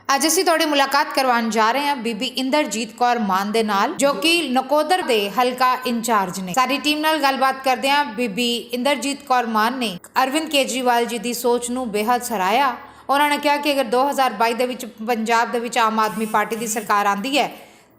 ਅੱਜ ਅਸੀਂ ਤੁਹਾਡੀ ਮੁਲਾਕਾਤ ਕਰਵਾਉਣ ਜਾ ਰਹੇ ਹਾਂ ਬੀਬੀ ਇੰਦਰਜੀਤ ਕੌਰ ਮਾਨ ਦੇ ਨਾਲ, ਜੋ ਕਿ ਨਕੋਦਰ ਦੇ ਹਲਕਾ ਇੰਚਾਰਜ ਨੇ। ਸਾਡੀ ਟੀਮ ਨਾਲ ਗੱਲਬਾਤ ਕਰਦੇ ਹਾਂ। ਬੀਬੀ ਇੰਦਰਜੀਤ ਕੌਰ ਮਾਨ ਨੇ ਅਰਵਿੰਦ ਕੇਜਰੀਵਾਲ ਜੀ ਦੀ ਸੋਚ ਨੂੰ ਬੇहद ਸਰਾਹਿਆ। ਉਹਨਾਂ ਨੇ ਕਿਹਾ ਕਿ ਅਗਰ 2022 ਦੇ ਵਿੱਚ ਪੰਜਾਬ ਦੇ ਵਿੱਚ ਆਮ ਆਦਮੀ ਪਾਰਟੀ ਦੀ ਸਰਕਾਰ ਆਂਦੀ ਹੈ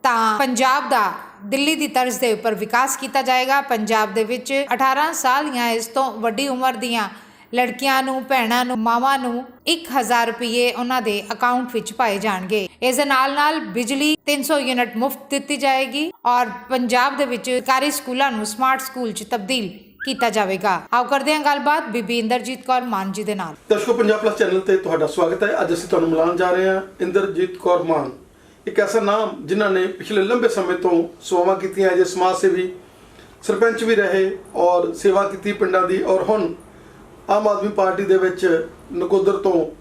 ਤਾਂ ਪੰਜਾਬ ਦਾ ਦਿੱਲੀ ਦੀ ਤਰਜ਼ ਦੇ ਉੱਪਰ ਵਿਕਾਸ ਕੀਤਾ ਜਾਏਗਾ। ਪੰਜਾਬ ਦੇ ਵਿੱਚ 18 ਸਾਲ ਜਾਂ ਇਸ ਤੋਂ ਵੱਡੀ ਉਮਰ ਦੀਆਂ ਲੜਕੀਆਂ ਨੂੰ, ਭੈਣਾਂ ਨੂੰ, ਮਾਵਾਂ ਨੂੰ 1000 ਰੁਪਏ ਉਹਨਾਂ ਦੇ ਅਕਾਊਂਟ ਵਿੱਚ ਪਾਏ ਜਾਣਗੇ। ਇਸ ਦੇ ਨਾਲ ਬਿਜਲੀ 300 ਯੂਨਿਟ ਮੁਫਤ ਦਿੱਤੀ ਜਾਏਗੀ ਔਰ ਪੰਜਾਬ ਦੇ ਵਿੱਚ ਸਰਕਾਰੀ ਸਕੂਲਾਂ ਨੂੰ ਸਮਾਰਟ ਸਕੂਲ 'ਚ ਤਬਦੀਲ ਕੀਤਾ ਜਾਵੇਗਾ। ਆਓ ਕਰਦੇ ਹਾਂ ਗੱਲਬਾਤ ਬੀਬੀ ਇੰਦਰਜੀਤ ਕੌਰ ਮਾਨ ਜੀ ਦੇ ਨਾਲ। ਦਰਸ਼ਕੋ, ਪੰਜਾਬ ਪਲੱਸ ਚੈਨਲ ਤੇ ਤੁਹਾਡਾ ਸਵਾਗਤ ਹੈ। ਅੱਜ ਅਸੀਂ ਤੁਹਾਨੂੰ ਮਿਲਾਉਣ ਜਾ ਰਹੇ ਹਾਂ ਇੰਦਰਜੀਤ ਕੌਰ ਮਾਨ, ਇੱਕ ਐਸਾ ਨਾਮ ਜਿਨ੍ਹਾਂ ਨੇ ਪਿਛਲੇ ਲੰਬੇ ਸਮੇਂ ਤੋਂ ਸੇਵਾਵਾਂ ਕੀਤੀਆਂ, ਜੇ ਸਮਾਜ ਸੇਵੀ, ਸਰਪੰਚ ਵੀ ਰਹੇ ਔਰ ਸੇਵਾ ਕੀਤੀ ਪਿੰਡਾਂ ਦੀ, ਔਰ ਹੁਣ ਆਮ ਆਦਮੀ ਪਾਰਟੀ ਦੇ ਵਿੱਚ ਨਕੋਦਰ ਤੋਂ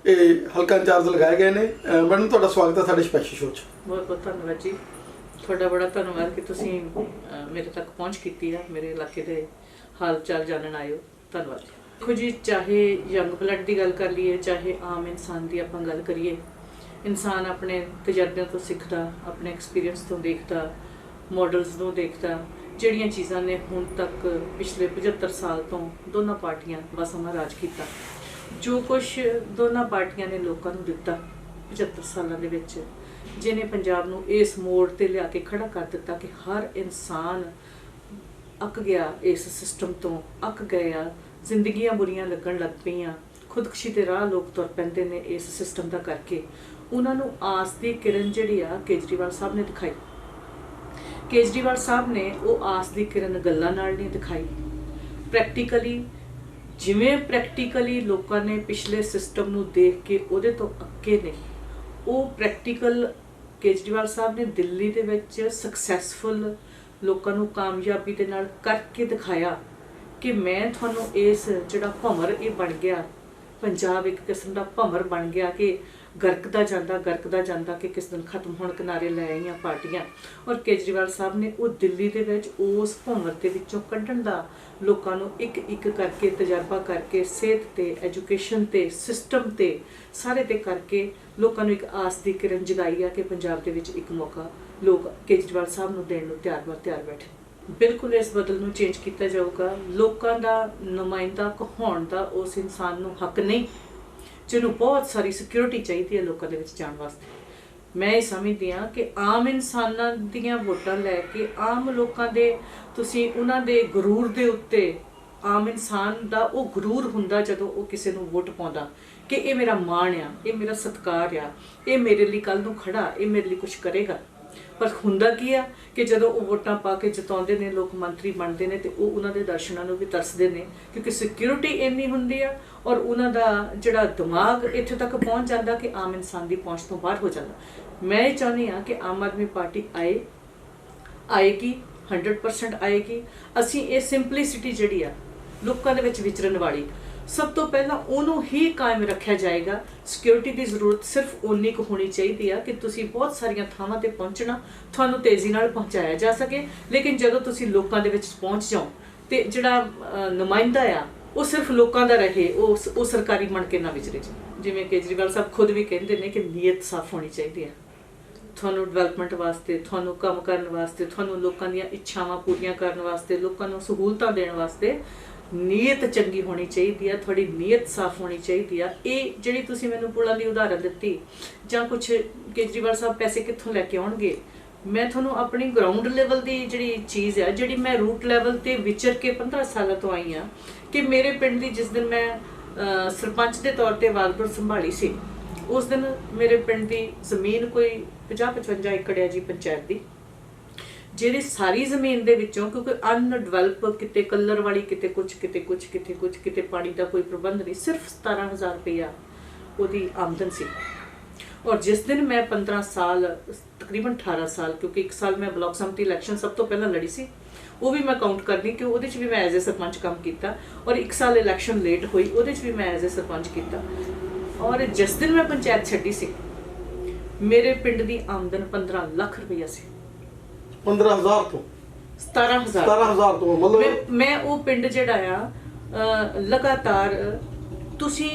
ਇਹ ਹਲਕਾ ਇੰਚਾਰਜ ਲਗਾਏ ਗਏ ਨੇ। ਮੈਡਮ, ਤੁਹਾਡਾ ਸਵਾਗਤ ਹੈ ਸਾਡੇ ਸਪੈਸ਼ਲ ਸ਼ੋਅ 'ਚ। ਬਹੁਤ ਬਹੁਤ ਧੰਨਵਾਦ ਜੀ, ਤੁਹਾਡਾ ਬੜਾ ਧੰਨਵਾਦ ਕਿ ਤੁਸੀਂ ਮੇਰੇ ਤੱਕ ਪਹੁੰਚ ਕੀਤੀ ਹੈ, ਮੇਰੇ ਇਲਾਕੇ ਦੇ ਹਾਲ ਚਾਲ ਜਾਣਨ ਆਏ ਹੋ। ਧੰਨਵਾਦ। ਦੇਖੋ ਜੀ, ਚਾਹੇ ਯੰਗ ਬਲੱਡ ਦੀ ਗੱਲ ਕਰ ਲਈਏ, ਚਾਹੇ ਆਮ ਇਨਸਾਨ ਦੀ ਆਪਾਂ ਗੱਲ ਕਰੀਏ, ਇਨਸਾਨ ਆਪਣੇ ਤਜਰਬਿਆਂ ਤੋਂ ਸਿੱਖਦਾ, ਆਪਣੇ ਐਕਸਪੀਰੀਅੰਸ ਤੋਂ ਦੇਖਦਾ, ਮਾਡਲਸ ਨੂੰ ਦੇਖਦਾ। ਜਿਹੜੀਆਂ ਚੀਜ਼ਾਂ ਨੇ ਹੁਣ ਤੱਕ ਪਿਛਲੇ 75 ਸਾਲ ਤੋਂ ਦੋਨਾਂ ਪਾਰਟੀਆਂ ਬਸਮਾ ਰਾਜ ਕੀਤਾ, ਜੋ ਕੁਛ ਦੋਨਾਂ ਪਾਰਟੀਆਂ ਨੇ ਲੋਕਾਂ ਨੂੰ ਦਿੱਤਾ 75 ਸਾਲਾਂ ਦੇ ਵਿੱਚ, ਜਿਹਨੇ ਪੰਜਾਬ ਨੂੰ ਇਸ ਮੋੜ ਤੇ ਲਿਆ ਕੇ ਖੜਾ ਕਰ ਦਿੱਤਾ ਕਿ ਹਰ ਇਨਸਾਨ ਅੱਕ ਗਿਆ, ਇਸ ਸਿਸਟਮ ਤੋਂ ਅੱਕ ਗਿਆ, ਜ਼ਿੰਦਗੀਆਂ ਬੁਰੀਆਂ ਲੱਗਣ ਲੱਗ ਪਈਆਂ, ਖੁਦਕੁਸ਼ੀ ਦੇ ਰਾਹ ਲੋਕ ਤੁਰ ਪੈਂਦੇ ਨੇ ਇਸ ਸਿਸਟਮ ਦਾ ਕਰਕੇ। ਉਹਨਾਂ ਨੂੰ ਆਸ ਦੀ ਕਿਰਨ ਜਿਹੜੀ ਆ ਕੇਜਰੀਵਾਲ ਸਾਹਿਬ ਨੇ ਦਿਖਾਈ। ਕੇਜਰੀਵਾਲ ਸਾਹਿਬ ਨੇ ਉਹ ਆਸ ਦੀ ਕਿਰਨ ਗੱਲਾਂ ਨਾਲ ਨਹੀਂ ਦਿਖਾਈ, ਪ੍ਰੈਕਟੀਕਲੀ ਲੋਕਾਂ ਨੇ ਪਿਛਲੇ ਸਿਸਟਮ ਨੂੰ ਦੇਖ ਕੇ ਉਹਦੇ ਤੋਂ ਅੱਕੇ ਨੇ। ਉਹ ਪ੍ਰੈਕਟੀਕਲ ਕੇਜਰੀਵਾਲ ਸਾਹਿਬ ਨੇ ਦਿੱਲੀ ਦੇ ਵਿੱਚ ਸਕਸੈਸਫੁਲ ਲੋਕਾਂ ਨੂੰ ਕਾਮਯਾਬੀ ਦੇ ਨਾਲ ਕਰਕੇ ਦਿਖਾਇਆ ਕਿ ਮੈਂ ਤੁਹਾਨੂੰ ਇਸ ਜਿਹੜਾ ਭੰਵਰ ਇਹ ਬਣ ਗਿਆ, ਪੰਜਾਬ ਇੱਕ ਕਿਸਮ ਦਾ ਭੰਵਰ ਬਣ ਗਿਆ ਕਿ ਗਰਕਦਾ ਜਾਂਦਾ ਕਿ ਕਿਸ ਦਿਨ ਖਤਮ ਹੋਣ ਕਿਨਾਰੇ ਲੈ ਆਈਆਂ ਪਾਰਟੀਆਂ। ਔਰ ਕੇਜਰੀਵਾਲ ਸਾਹਿਬ ਨੇ ਉਹ ਦਿੱਲੀ ਦੇ ਵਿੱਚ ਉਸ ਭੰਵਰ ਦੇ ਵਿੱਚੋਂ ਕੱਢਣ ਦਾ ਲੋਕਾਂ ਨੂੰ ਇੱਕ ਕਰਕੇ ਤਜਰਬਾ ਕਰਕੇ, ਸਿਹਤ ਤੇ, ਐਜੂਕੇਸ਼ਨ ਤੇ, ਸਿਸਟਮ ਤੇ, ਸਾਰੇ ਤੇ ਕਰਕੇ ਲੋਕਾਂ ਨੂੰ ਇੱਕ ਆਸ ਦੀ ਕਿਰਨ ਜਗਾਈ ਆ ਕਿ ਪੰਜਾਬ ਦੇ ਵਿੱਚ ਇੱਕ ਮੌਕਾ ਲੋਕ ਕੇਜਰੀਵਾਲ ਸਾਹਿਬ ਨੂੰ ਦੇਣ ਨੂੰ ਤਿਆਰ ਬੈਠੇ। ਬਿਲਕੁਲ ਇਸ ਬਦਲ ਨੂੰ ਚੇਂਜ ਕੀਤਾ ਜਾਊਗਾ। ਲੋਕਾਂ ਦਾ ਨੁਮਾਇੰਦਾ ਕਹਾਉਣ ਦਾ ਉਸ ਇਨਸਾਨ ਨੂੰ ਹੱਕ ਨਹੀਂ ਜਿਹਨੂੰ ਬਹੁਤ ਸਾਰੀ ਸਿਕਿਉਰਿਟੀ ਚਾਹੀਦੀ ਹੈ ਲੋਕਾਂ ਦੇ ਵਿੱਚ ਜਾਣ ਵਾਸਤੇ। ਮੈਂ ਇਹ ਸਮਝਦੀ ਹਾਂ ਕਿ ਆਮ ਇਨਸਾਨਾਂ ਦੀਆਂ ਵੋਟਾਂ ਲੈ ਕੇ ਆਮ ਲੋਕਾਂ ਦੇ, ਤੁਸੀਂ ਉਹਨਾਂ ਦੇ ਗਰੂਰ ਦੇ ਉੱਤੇ, ਆਮ ਇਨਸਾਨ ਦਾ ਉਹ ਗਰੂਰ ਹੁੰਦਾ ਜਦੋਂ ਉਹ ਕਿਸੇ ਨੂੰ ਵੋਟ ਪਾਉਂਦਾ ਕਿ ਇਹ ਮੇਰਾ ਮਾਣ ਆ, ਇਹ ਮੇਰਾ ਸਤਿਕਾਰ ਆ, ਇਹ ਮੇਰੇ ਲਈ ਕੱਲ ਨੂੰ ਖੜਾ, ਇਹ ਮੇਰੇ ਲਈ ਕੁਝ ਕਰੇਗਾ। ਪਰ ਹੁੰਦਾ ਕੀ ਆ ਕਿ ਜਦੋਂ ਉਹ ਵੋਟਾਂ ਪਾ ਕੇ ਜਿਤਾਉਂਦੇ ਨੇ, ਲੋਕ ਮੰਤਰੀ ਬਣਦੇ ਨੇ, ਤੇ ਉਹ ਉਹਨਾਂ ਦੇ ਦਰਸ਼ਨਾਂ ਨੂੰ ਵੀ ਤਰਸਦੇ ਨੇ ਕਿਉਂਕਿ ਸਿਕਿਉਰਿਟੀ ਇੰਨੀ ਹੁੰਦੀ ਆ ਔਰ ਉਹਨਾਂ ਦਾ ਜਿਹੜਾ ਦਿਮਾਗ ਇੱਥੇ ਤੱਕ ਪਹੁੰਚ ਜਾਂਦਾ ਕਿ ਆਮ ਇਨਸਾਨ ਦੀ ਪਹੁੰਚ ਤੋਂ ਬਾਹਰ ਹੋ ਜਾਂਦਾ। ਮੈਂ ਇਹ ਚਾਹੁੰਦੀ ਹਾਂ ਕਿ ਆਮ ਆਦਮੀ ਪਾਰਟੀ ਆਏਗੀ 100% ਆਏਗੀ। ਅਸੀਂ ਇਹ ਸਿੰਪਲਿਸਿਟੀ ਜਿਹੜੀ ਆ ਲੋਕਾਂ ਦੇ ਵਿੱਚ ਵਿਚਰਨ ਵਾਲੀ, ਸਭ ਤੋਂ ਪਹਿਲਾਂ ਉਹਨੂੰ ਹੀ ਕਾਇਮ ਰੱਖਿਆ ਜਾਏਗਾ। ਸਿਕਿਉਰਿਟੀ ਦੀ ਜ਼ਰੂਰਤ ਸਿਰਫ ਓਨੀ ਕੁ ਹੋਣੀ ਚਾਹੀਦੀ ਆ ਕਿ ਤੁਸੀਂ ਬਹੁਤ ਸਾਰੀਆਂ ਥਾਵਾਂ ਤੇ ਪਹੁੰਚਣਾ, ਤੁਹਾਨੂੰ ਤੇਜ਼ੀ ਨਾਲ ਪਹੁੰਚਾਇਆ ਜਾ ਸਕੇ, ਲੇਕਿਨ ਜਦੋਂ ਤੁਸੀਂ ਲੋਕਾਂ ਦੇ ਵਿੱਚ ਪਹੁੰਚ ਜਾਓ ਤੇ ਜਿਹੜਾ ਨੁਮਾਇੰਦਾ ਆ ਉਹ ਸਿਰਫ ਲੋਕਾਂ ਦਾ ਰਹੇ, ਉਹ ਸਰਕਾਰੀ ਬਣ ਕੇ ਨਾ ਵਿਚਰੇ। ਜਿਵੇਂ ਕੇਜਰੀਵਾਲ ਸਾਹਿਬ ਖੁਦ ਵੀ ਕਹਿੰਦੇ ਨੇ ਕਿ ਨੀਅਤ ਸਾਫ਼ ਹੋਣੀ ਚਾਹੀਦੀ ਹੈ। ਤੁਹਾਨੂੰ ਡਿਵੈਲਪਮੈਂਟ ਵਾਸਤੇ, ਤੁਹਾਨੂੰ ਕੰਮ ਕਰਨ ਵਾਸਤੇ, ਤੁਹਾਨੂੰ ਲੋਕਾਂ ਦੀਆਂ ਇੱਛਾਵਾਂ ਪੂਰੀਆਂ ਕਰਨ ਵਾਸਤੇ, ਲੋਕਾਂ ਨੂੰ ਸਹੂਲਤਾਂ ਦੇਣ ਵਾਸਤੇ ਨੀਅਤ ਚੰਗੀ ਹੋਣੀ ਚਾਹੀਦੀ ਆ, ਤੁਹਾਡੀ ਨੀਅਤ ਸਾਫ਼ ਹੋਣੀ ਚਾਹੀਦੀ ਆ। ਇਹ ਜਿਹੜੀ ਤੁਸੀਂ ਮੈਨੂੰ ਪੁਲਾਂ ਦੀ ਉਦਾਹਰਨ ਦਿੱਤੀ ਜਾਂ ਕੁਝ ਕੇਜਰੀਵਾਲ ਸਾਹਿਬ ਪੈਸੇ ਕਿੱਥੋਂ ਲੈ ਕੇ ਆਉਣਗੇ, ਮੈਂ ਤੁਹਾਨੂੰ ਆਪਣੀ ਗਰਾਊਂਡ ਲੈਵਲ ਦੀ ਜਿਹੜੀ ਚੀਜ਼ ਆ, ਜਿਹੜੀ ਮੈਂ ਰੂਟ ਲੈਵਲ ਤੇ ਵਿਚਰ ਕੇ 15 ਸਾਲਾਂ ਤੋਂ ਆਈ ਆ, ਕਿ ਮੇਰੇ ਪਿੰਡ ਦੀ ਜਿਸ ਦਿਨ ਮੈਂ ਸਰਪੰਚ ਦੇ ਤੌਰ ਤੇ ਵਾਗਡੋਰ ਸੰਭਾਲੀ ਸੀ, ਉਸ ਦਿਨ ਮੇਰੇ ਪਿੰਡ ਦੀ ਜ਼ਮੀਨ ਕੋਈ 50-55 ਏਕੜ ਆ ਜੀ ਪੰਚਾਇਤ ਦੀ, ਜਿਹੜੀ ਸਾਰੀ ਜ਼ਮੀਨ ਦੇ ਵਿੱਚੋਂ, ਕਿਉਂਕਿ ਅਨਡਿਵੈਲਪ, ਕਿਤੇ ਕਲਰ ਵਾਲੀ, ਕਿਤੇ ਪਾਣੀ ਦਾ ਕੋਈ ਪ੍ਰਬੰਧ ਨਹੀਂ, ਸਿਰਫ 17,000 ਰੁਪਇਆ ਉਹਦੀ ਆਮਦਨ ਸੀ। ਔਰ ਜਿਸ ਦਿਨ ਮੈਂ 15 ਸਾਲ, ਤਕਰੀਬਨ 18 ਸਾਲ, ਕਿਉਂਕਿ 1 ਸਾਲ ਮੈਂ ਬਲਾਕ ਸੰਮਤੀ ਇਲੈਕਸ਼ਨ ਸਭ ਤੋਂ ਪਹਿਲਾਂ ਲੜੀ ਸੀ, ਉਹ ਵੀ ਮੈਂ ਕਾਊਂਟ ਕਰਦੀ ਕਿ ਉਹਦੇ 'ਚ ਵੀ ਮੈਂ ਐਜ਼ ਏ ਸਰਪੰਚ ਕੰਮ ਕੀਤਾ, ਔਰ 1 ਸਾਲ ਇਲੈਕਸ਼ਨ ਲੇਟ ਹੋਈ, ਉਹਦੇ 'ਚ ਵੀ ਮੈਂ ਐਜ਼ ਏ ਸਰਪੰਚ ਕੀਤਾ। ਔਰ ਜਿਸ ਦਿਨ ਮੈਂ ਪੰਚਾਇਤ ਛੱਡੀ ਸੀ, ਮੇਰੇ ਪਿੰਡ ਦੀ ਆਮਦਨ 15 ਲੱਖ ਰੁਪਇਆ ਸੀ। 15,000 ਤੋਂ 17,000 ਤੋਂ ਮਤਲਬ ਮੈਂ ਉਹ ਪਿੰਡ ਜਿਹੜਾ ਆ ਲਗਾਤਾਰ, ਤੁਸੀਂ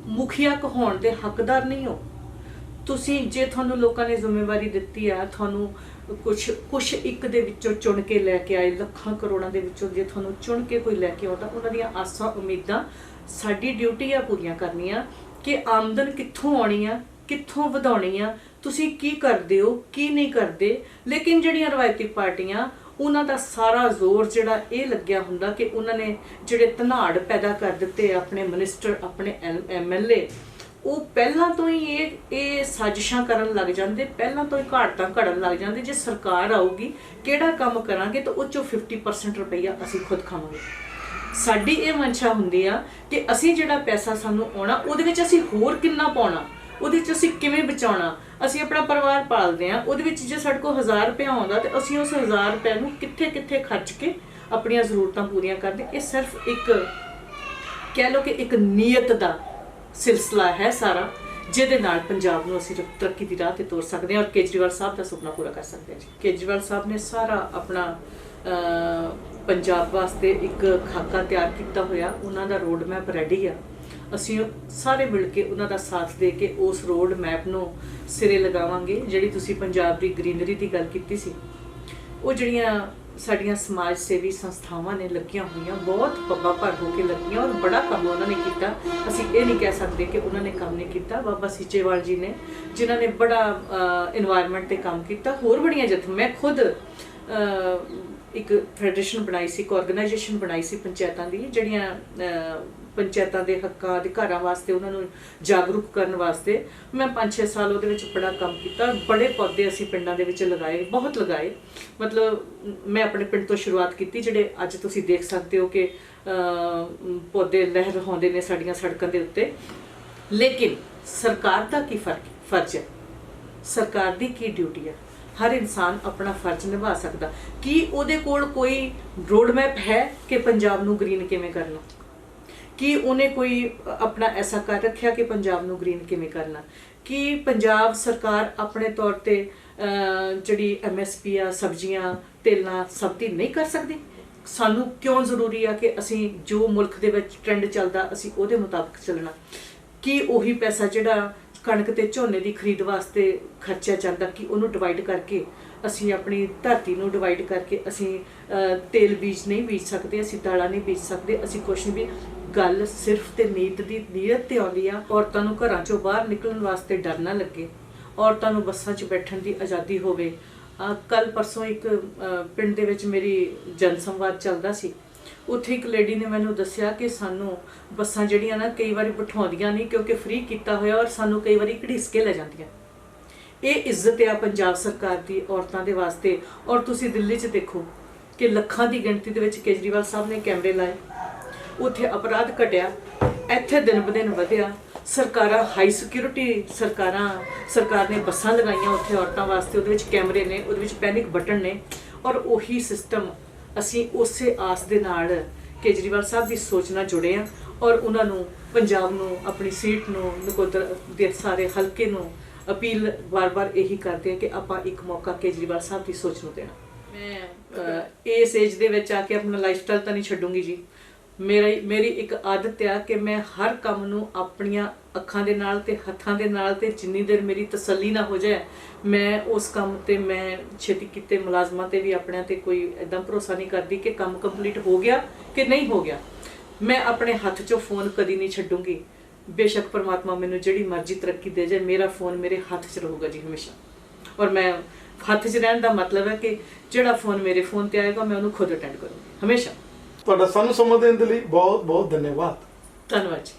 ਮੁਖੀਆ ਕਹਾਉਣ ਦੇ ਹੱਕਦਾਰ ਨਹੀਂ ਹੋ, ਤੁਸੀਂ ਜੇ ਤੁਹਾਨੂੰ ਲੋਕਾਂ ਨੇ ਜ਼ਿੰਮੇਵਾਰੀ ਦਿੱਤੀ ਆ, ਤੁਹਾਨੂੰ ਕੁਛ ਇੱਕ ਦੇ ਵਿੱਚੋਂ ਚੁਣ ਕੇ ਲੈ ਕੇ ਆਏ, ਲੱਖਾਂ ਕਰੋੜਾਂ ਦੇ ਵਿੱਚੋਂ ਜੇ ਤੁਹਾਨੂੰ ਚੁਣ ਕੇ ਕੋਈ ਲੈ ਕੇ ਆਉਂਦਾ, ਉਹਨਾਂ ਦੀਆਂ ਆਸਾਂ ਉਮੀਦਾਂ ਸਾਡੀ ਡਿਊਟੀ ਆ ਪੂਰੀਆਂ ਕਰਨੀਆਂ ਕਿ ਆਮਦਨ ਕਿੱਥੋਂ ਆਉਣੀ ਆ, ਕਿੱਥੋਂ ਵਧਾਉਣੀ ਆ, ਤੁਸੀਂ ਕੀ ਕਰਦੇ ਹੋ, ਕੀ ਨਹੀਂ ਕਰਦੇ। ਲੇਕਿਨ ਜਿਹੜੀਆਂ ਰਵਾਇਤੀ ਪਾਰਟੀਆਂ, ਉਹਨਾਂ ਦਾ ਸਾਰਾ ਜ਼ੋਰ ਜਿਹੜਾ ਇਹ ਲੱਗਿਆ ਹੁੰਦਾ ਕਿ ਉਹਨਾਂ ਨੇ ਜਿਹੜੇ ਧਨਾੜ ਪੈਦਾ ਕਰ ਦਿੱਤੇ ਆਪਣੇ ਮਿਨਿਸਟਰ, ਆਪਣੇ MLA, ਉਹ ਪਹਿਲਾਂ ਤੋਂ ਹੀ ਇਹ ਸਾਜ਼ਿਸ਼ਾਂ ਕਰਨ ਲੱਗ ਜਾਂਦੇ, ਪਹਿਲਾਂ ਤੋਂ ਹੀ ਘਾਟਾਂ ਘੜਨ ਲੱਗ ਜਾਂਦੇ। ਜੇ ਸਰਕਾਰ ਆਊਗੀ, ਕਿਹੜਾ ਕੰਮ ਕਰਾਂਗੇ ਤਾਂ ਉਹ 'ਚੋਂ 50% ਰੁਪਈਆ ਅਸੀਂ ਖੁਦ ਖਾਵਾਂਗੇ। ਸਾਡੀ ਇਹ ਮਨਸ਼ਾ ਹੁੰਦੀ ਆ ਕਿ ਅਸੀਂ ਜਿਹੜਾ ਪੈਸਾ ਸਾਨੂੰ ਆਉਣਾ, ਉਹਦੇ ਵਿੱਚ ਅਸੀਂ ਹੋਰ ਕਿੰਨਾ ਪਾਉਣਾ, ਉਹਦੇ ਵਿੱਚ ਅਸੀਂ ਕਿਵੇਂ ਬਚਾਉਣਾ। ਅਸੀਂ ਆਪਣਾ ਪਰਿਵਾਰ ਪਾਲਦੇ ਹਾਂ, ਉਹਦੇ ਵਿੱਚ ਜੇ ਸਾਡੇ ਕੋਲ 1000 ਰੁਪਇਆ ਆਉਂਦਾ ਤੇ ਅਸੀਂ ਉਸ 1000 ਰੁਪਏ ਨੂੰ ਕਿੱਥੇ ਕਿੱਥੇ ਖਰਚ ਕੇ ਆਪਣੀਆਂ ਜ਼ਰੂਰਤਾਂ ਪੂਰੀਆਂ ਕਰਦੇ। ਇਹ ਸਿਰਫ ਇੱਕ ਕਹਿ ਲਓ ਕਿ ਇੱਕ ਨੀਅਤ ਦਾ ਸਿਲਸਿਲਾ ਹੈ ਸਾਰਾ, ਜਿਹਦੇ ਨਾਲ ਪੰਜਾਬ ਨੂੰ ਅਸੀਂ ਤਰੱਕੀ ਦੀ ਰਾਹ ਤੇ ਤੋਰ ਸਕਦੇ ਹਾਂ ਔਰ ਕੇਜਰੀਵਾਲ ਸਾਹਿਬ ਦਾ ਸੁਪਨਾ ਪੂਰਾ ਕਰ ਸਕਦੇ ਹਾਂ ਜੀ। ਕੇਜਰੀਵਾਲ ਸਾਹਿਬ ਨੇ ਸਾਰਾ ਆਪਣਾ ਪੰਜਾਬ ਵਾਸਤੇ ਇੱਕ ਖਾਕਾ ਤਿਆਰ ਕੀਤਾ ਹੋਇਆ, ਉਹਨਾਂ ਦਾ ਰੋਡ ਮੈਪ ਰੈਡੀ ਆ। ਅਸੀਂ ਸਾਰੇ ਮਿਲ ਕੇ ਉਹਨਾਂ ਦਾ ਸਾਥ ਦੇ ਕੇ ਉਸ ਰੋਡ ਮੈਪ ਨੂੰ ਸਿਰੇ ਲਗਾਵਾਂਗੇ। ਜਿਹੜੀ ਤੁਸੀਂ ਪੰਜਾਬ ਦੀ ਗ੍ਰੀਨਰੀ ਦੀ ਗੱਲ ਕੀਤੀ ਸੀ, ਉਹ ਜਿਹੜੀਆਂ ਸਾਡੀਆਂ ਸਮਾਜ ਸੇਵੀ ਸੰਸਥਾਵਾਂ ਨੇ ਲੱਗੀਆਂ ਹੋਈਆਂ, ਬਹੁਤ ਪੱਬਾਂ ਭਰ ਹੋ ਕੇ ਲੱਗੀਆਂ ਔਰ ਬੜਾ ਕੰਮ ਉਹਨਾਂ ਨੇ ਕੀਤਾ। ਅਸੀਂ ਇਹ ਨਹੀਂ ਕਹਿ ਸਕਦੇ ਕਿ ਉਹਨਾਂ ਨੇ ਕੰਮ ਨਹੀਂ ਕੀਤਾ। ਬਾਬਾ ਸੀਚੇਵਾਲ ਜੀ ਨੇ, ਜਿਨ੍ਹਾਂ ਨੇ ਬੜਾ এনवायरमेंट ਤੇ ਕੰਮ ਕੀਤਾ। ਹੋਰ ਬੜੀਆਂ ਮੈਂ ਖੁਦ ਇੱਕ ਫੈਡਰੇਸ਼ਨ ਬਣਾਈ ਸੀ, ਇੱਕ ਆਰਗੇਨਾਈਜੇਸ਼ਨ ਬਣਾਈ ਸੀ ਪੰਚਾਇਤਾਂ ਦੀ, ਜਿਹੜੀਆਂ ਪੰਚਾਇਤਾਂ ਦੇ ਹੱਕਾਂ ਅਧਿਕਾਰਾਂ ਵਾਸਤੇ ਉਹਨਾਂ ਨੂੰ ਜਾਗਰੂਕ ਕਰਨ ਵਾਸਤੇ ਮੈਂ 5-6 ਸਾਲ ਉਹਦੇ ਵਿੱਚ ਬੜਾ ਕੰਮ ਕੀਤਾ। ਬੜੇ ਪੌਦੇ ਅਸੀਂ ਪਿੰਡਾਂ ਦੇ ਵਿੱਚ ਲਗਾਏ, ਬਹੁਤ ਲਗਾਏ। ਮਤਲਬ ਮੈਂ ਆਪਣੇ ਪਿੰਡ ਤੋਂ ਸ਼ੁਰੂਆਤ ਕੀਤੀ, ਜਿਹੜੇ ਅੱਜ ਤੁਸੀਂ ਦੇਖ ਸਕਦੇ ਹੋ ਕਿ ਪੌਦੇ ਲਹਿਰਾਉਂਦੇ ਨੇ ਸਾਡੀਆਂ ਸੜਕਾਂ ਦੇ ਉੱਤੇ। ਲੇਕਿਨ ਸਰਕਾਰ ਦਾ ਕੀ ਫਰਜ਼ ਹੈ, ਸਰਕਾਰ ਦੀ ਕੀ ਡਿਊਟੀ ਹੈ? ਹਰ ਇਨਸਾਨ ਆਪਣਾ ਫਰਜ਼ ਨਿਭਾ ਸਕਦਾ। ਕੀ ਉਹਦੇ ਕੋਲ ਕੋਈ ਰੋਡ ਮੈਪ ਹੈ ਕਿ ਪੰਜਾਬ ਨੂੰ ਗ੍ਰੀਨ ਕਿਵੇਂ ਕਰਨਾ? ਕਿ ਉਹਨੇ ਕੋਈ ਆਪਣਾ ਐਸਾ ਕਰ ਰੱਖਿਆ ਕਿ ਪੰਜਾਬ ਨੂੰ ਗ੍ਰੀਨ ਕਿਵੇਂ ਕਰਨਾ? ਕਿ ਪੰਜਾਬ ਸਰਕਾਰ ਆਪਣੇ ਤੌਰ ਤੇ ਜਿਹੜੀ MSP ਆ, ਸਬਜ਼ੀਆਂ, ਤੇਲਾਂ, ਸਭ ਦੀ ਨਹੀਂ ਕਰ ਸਕਦੀ? ਸਾਨੂੰ ਕਿਉਂ ਜ਼ਰੂਰੀ ਆ ਕਿ ਅਸੀਂ ਜੋ ਮੁਲਕ ਦੇ ਵਿੱਚ ਟ੍ਰੈਂਡ ਚੱਲਦਾ ਅਸੀਂ ਉਹਦੇ ਮੁਤਾਬਕ ਚੱਲਣਾ? ਕਿ ਉਹੀ ਪੈਸਾ ਜਿਹੜਾ ਕਣਕ ਤੇ ਝੋਨੇ ਦੀ ਖਰੀਦ ਵਾਸਤੇ ਖਰਚਿਆ ਜਾਂਦਾ, ਕਿ ਉਹਨੂੰ ਡਿਵਾਈਡ ਕਰਕੇ ਅਸੀਂ ਆਪਣੀ ਧਰਤੀ ਨੂੰ ਡਿਵਾਈਡ ਕਰਕੇ ਅਸੀਂ ਤੇਲ ਬੀਜ ਨਹੀਂ ਬੀਜ ਸਕਦੇ, ਅਸੀਂ ਦਾਲਾਂ ਨਹੀਂ ਬੀਜ ਸਕਦੇ, ਅਸੀਂ ਕੁਛ ਨਹੀਂ ਵੀ। ਗੱਲ ਸਿਰਫ ਤੇ ਨੀਅਤ ਤੇ ਆਉਂਦੀ ਆ। ਔਰਤਾਂ ਨੂੰ ਘਰਾਂ ਚੋਂ ਬਾਹਰ ਨਿਕਲਣ ਵਾਸਤੇ ਡਰ ਨਾ ਲੱਗੇ, ਔਰਤਾਂ ਨੂੰ ਬੱਸਾਂ 'ਚ ਬੈਠਣ ਦੀ ਆਜ਼ਾਦੀ ਹੋਵੇ। ਕੱਲ ਪਰਸੋਂ ਇੱਕ ਪਿੰਡ ਦੇ ਵਿੱਚ ਮੇਰੀ ਜਨ ਸੰਵਾਦ ਚੱਲਦਾ ਸੀ, ਉੱਥੇ ਇੱਕ ਲੇਡੀ ਨੇ ਮੈਨੂੰ ਦੱਸਿਆ ਕਿ ਸਾਨੂੰ ਬੱਸਾਂ ਜਿਹੜੀਆਂ ਨਾ ਕਈ ਵਾਰੀ ਬਿਠਾਉਂਦੀਆਂ ਨਹੀਂ ਕਿਉਂਕਿ ਫ੍ਰੀ ਕੀਤਾ ਹੋਇਆ, ਔਰ ਸਾਨੂੰ ਕਈ ਵਾਰੀ ਘੜੀਸ ਕੇ ਲੈ ਜਾਂਦੀਆਂ। ਇਹ ਇੱਜ਼ਤ ਆ ਪੰਜਾਬ ਸਰਕਾਰ ਦੀ ਔਰਤਾਂ ਦੇ ਵਾਸਤੇ। ਔਰ ਤੁਸੀਂ ਦਿੱਲੀ 'ਚ ਦੇਖੋ ਕਿ ਲੱਖਾਂ ਦੀ ਗਿਣਤੀ ਦੇ ਵਿੱਚ ਕੇਜਰੀਵਾਲ ਸਾਹਿਬ ਨੇ ਕੈਮਰੇ ਲਾਏ, ਉੱਥੇ ਅਪਰਾਧ ਘਟਿਆ। ਇੱਥੇ ਦਿਨ ਬ ਦਿਨ ਵਧਿਆ। ਸਰਕਾਰਾਂ ਹਾਈ ਸਿਕਿਉਰਿਟੀ ਸਰਕਾਰ ਨੇ ਬੱਸਾਂ ਲਗਾਈਆਂ ਉੱਥੇ ਔਰਤਾਂ ਵਾਸਤੇ, ਉਹਦੇ ਵਿੱਚ ਕੈਮਰੇ ਨੇ, ਉਹਦੇ ਵਿੱਚ ਪੈਨਿਕ ਬਟਨ ਨੇ। ਔਰ ਉਹੀ ਸਿਸਟਮ ਅਸੀਂ ਉਸੇ ਆਸ ਦੇ ਨਾਲ ਕੇਜਰੀਵਾਲ ਸਾਹਿਬ ਦੀ ਸੋਚ ਨਾਲ ਜੁੜੇ ਹਾਂ ਔਰ ਉਹਨਾਂ ਨੂੰ, ਪੰਜਾਬ ਨੂੰ, ਆਪਣੀ ਸੀਟ ਨੂੰ, ਨਕੋਦਰ ਦੇ ਸਾਰੇ ਹਲਕੇ ਨੂੰ ਅਪੀਲ ਵਾਰ-ਵਾਰ ਇਹੀ ਕਰਦੇ ਹਾਂ ਕਿ ਆਪਾਂ ਇੱਕ ਮੌਕਾ ਕੇਜਰੀਵਾਲ ਸਾਹਿਬ ਦੀ ਸੋਚ ਨੂੰ ਦੇਣਾ। ਮੈਂ ਇਸ ਏਜ ਦੇ ਵਿੱਚ ਆ ਕੇ ਆਪਣਾ ਲਾਈਫਸਟਾਈਲ ਤਾਂ ਨਹੀਂ ਛੱਡੂੰਗੀ ਜੀ। ਮੇਰੀ ਇੱਕ ਆਦਤ ਆ ਕਿ ਮੈਂ ਹਰ ਕੰਮ ਨੂੰ ਆਪਣੀਆਂ ਅੱਖਾਂ ਦੇ ਨਾਲ ਤੇ ਹੱਥਾਂ ਦੇ ਨਾਲ, ਤੇ ਜਿੰਨੀ ਦੇਰ ਮੇਰੀ ਤਸੱਲੀ ਨਾ ਹੋ ਜਾਏ ਮੈਂ ਉਸ ਕੰਮ ਤੇ, ਮੈਂ ਛੇਤੀ ਕੀਤੇ ਮੁਲਾਜ਼ਮਾਂ ਤੇ ਵੀ ਆਪਣਿਆਂ ਤੇ ਕੋਈ ਇੱਦਾਂ ਭਰੋਸਾ ਨਹੀਂ ਕਰਦੀ ਕਿ ਕੰਮ ਕੰਪਲੀਟ ਹੋ ਗਿਆ ਕਿ ਨਹੀਂ ਹੋ ਗਿਆ। ਮੈਂ ਆਪਣੇ ਹੱਥ 'ਚੋਂ ਫੋਨ ਕਦੀ ਨਹੀਂ ਛੱਡੂੰਗੀ। ਬੇਸ਼ੱਕ ਪਰਮਾਤਮਾ ਮੈਨੂੰ ਜਿਹੜੀ ਮਰਜ਼ੀ ਤਰੱਕੀ ਦੇ ਜਾਏ, ਮੇਰਾ ਫੋਨ ਮੇਰੇ ਹੱਥ 'ਚ ਰਹੂਗਾ ਜੀ ਹਮੇਸ਼ਾ। ਔਰ ਮੈਂ ਹੱਥ 'ਚ ਰਹਿਣ ਦਾ ਮਤਲਬ ਹੈ ਕਿ ਜਿਹੜਾ ਫੋਨ ਮੇਰੇ ਫੋਨ ਤੇ ਆਏਗਾ ਮੈਂ ਉਹਨੂੰ ਖੁਦ ਅਟੈਂਡ ਕਰੂੰਗੀ ਹਮੇਸ਼ਾ। ਤੁਹਾਡਾ ਸਾਨੂੰ ਸਮਾਂ ਦੇਣ ਦੇ ਲਈ ਬਹੁਤ ਬਹੁਤ ਧੰਨਵਾਦ। ਧੰਨਵਾਦ ਜੀ।